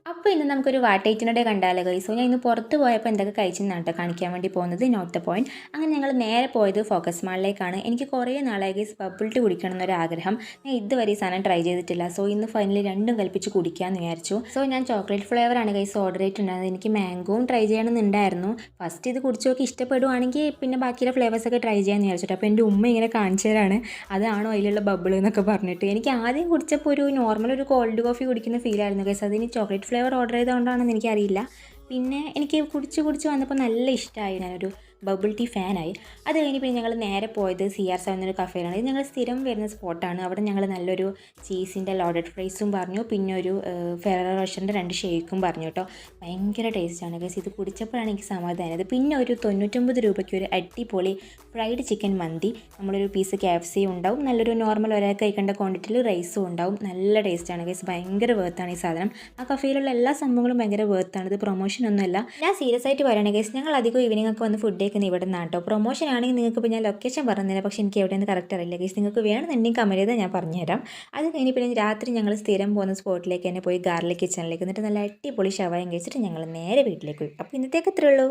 അപ്പോൾ ഇന്ന് നമുക്കൊരു വാട്ടേറ്റിനുടെ കണ്ടാലോ ഗൈസ്. സോ ഞാൻ ഇന്ന് പുറത്ത് പോയപ്പോൾ എന്തൊക്കെ കഴിച്ചെന്നാണ് കേട്ടോ കാണിക്കാൻ വേണ്ടി പോകുന്നത്. Note the point. അങ്ങനെ ഞങ്ങൾ നേരെ പോയത് ഫോക്കസ് മാളിലേക്കാണ്. എനിക്ക് കുറേ നാളായി ഗൈസ് ബബിൾ ടീ കുടിക്കണം എന്നൊരു ആഗ്രഹം. ഞാൻ ഇതുവരെ ഈ സാധനം ട്രൈ ചെയ്തിട്ടില്ല. സോ ഇന്ന് ഫൈനലി രണ്ടും കൽപ്പിച്ച് കുടിക്കാമെന്ന് വിചാരിച്ചു. സോ ഞാൻ ചോക്ലേറ്റ് ഫ്ലേവറാണ് ഗൈസ് ഓർഡർ ചെയ്തിട്ടുണ്ടായിരുന്നത്. എനിക്ക് മാംഗോവും ട്രൈ ചെയ്യണമെന്നുണ്ടായിരുന്നു. ഫസ്റ്റ് ഇത് കുടിച്ച് നോക്കി ഇഷ്ടപ്പെടുവാണെങ്കിൽ പിന്നെ ബാക്കിയുള്ള ഫ്ലേവേഴ്സൊക്കെ ട്രൈ ചെയ്യാമെന്ന് വിചാരിച്ചിട്ട്. അപ്പോൾ എൻ്റെ ഉമ്മ ഇങ്ങനെ കാണിച്ചു തരാണ്, അതാണോ അതിലുള്ള ബബിൾ എന്നൊക്കെ പറഞ്ഞിട്ട്. എനിക്ക് ആദ്യം കുടിച്ചപ്പോൾ ഒരു നോർമൽ ഒരു കോൾഡ് കോഫി കുടിക്കുന്ന ഫീലായിരുന്നു ഗൈസ്. അതിന് ചോക്ലേറ്റ് ഫ്ലേവർ ഓർഡർ ചെയ്തുകൊണ്ടാണെന്ന് എനിക്കറിയില്ല. പിന്നെ എനിക്ക് കുടിച്ച് വന്നപ്പോൾ നല്ല ഇഷ്ടമായി. ഞാനൊരു ബബിൾ ടീ ഫാനായി. അത് കഴിഞ്ഞ് പിന്നെ ഞങ്ങൾ നേരെ പോയത് CR7 എന്നൊരു കഫേയിലാണ്. ഇത് ഞങ്ങൾ സ്ഥിരം വരുന്ന സ്പോട്ടാണ്. അവിടെ ഞങ്ങൾ നല്ലൊരു ചീസിൻ്റെ ലോഡഡ് ഫ്രൈസും പറഞ്ഞു, പിന്നെ ഒരു ഫെററോ റോഷറിൻ്റെ 2 ഷേക്കും പറഞ്ഞു കേട്ടോ. ഭയങ്കര ടേസ്റ്റാണ് ഗൈസ്. ഇത് കുടിച്ചപ്പോഴാണ് എനിക്ക് സമാധാനമായത്. പിന്നെ ഒരു 99 രൂപയ്ക്ക് ഒരു അടിപൊളി ഫ്രൈഡ് ചിക്കൻ മന്തി, നമ്മളൊരു പീസ് KFC ഉണ്ടാവും, നല്ലൊരു നോർമൽ ഒരാൾക്ക് കഴിക്കേണ്ട ക്വാണ്ടിറ്റിയിൽ റൈസും ഉണ്ടാവും. നല്ല ടേസ്റ്റാണ് ഗൈസ്. ഭയങ്കര വേർത്താണ് ഈ സാധനം. ആ കഫേയിലുള്ള എല്ലാ സംഭവങ്ങളും ഭയങ്കര വേർത്താണ്. ഇത് പ്രൊമോഷനൊന്നുമല്ല. ഞാൻ സീരിയസ് ആയിട്ട് പറയുകയാണ് ഗൈസ്. ഞങ്ങൾ അധികം ഈവനിംഗ് ഒക്കെ വന്ന് ഫുഡ് കഴിക്കുന്നത് ഇവിടെ നിന്നാണ് കേട്ടോ. പ്രൊമോഷൻ ആണെങ്കിൽ നിങ്ങൾക്ക് ഇപ്പോൾ ഞാൻ ലൊക്കേഷൻ പറഞ്ഞുതരാം, പക്ഷേ എനിക്ക് എവിടെയെന്ന് കറക്റ്റ് അറിയില്ല ഗൈസ്. നിങ്ങൾക്ക് വേണമെന്നുണ്ടെങ്കിൽ കമൻറ്റ് ചെയ്താൽ ഞാൻ പറഞ്ഞുതരാം. അത് കഴിഞ്ഞ് പിന്നെ രാത്രി ഞങ്ങൾ സ്ഥിരം പോകുന്ന സ്പോട്ടിലേക്ക് തന്നെ പോയി ഗാർലിക് കിച്ചണിലേക്ക്, എന്നിട്ട് നല്ല അടിപൊളി ഷവായും കഴിച്ചിട്ട് ഞങ്ങൾ നേരെ വീട്ടിലേക്ക് പോയി. അപ്പോൾ ഇന്നത്തേക്ക് ഇത്രയേ ഉള്ളൂ.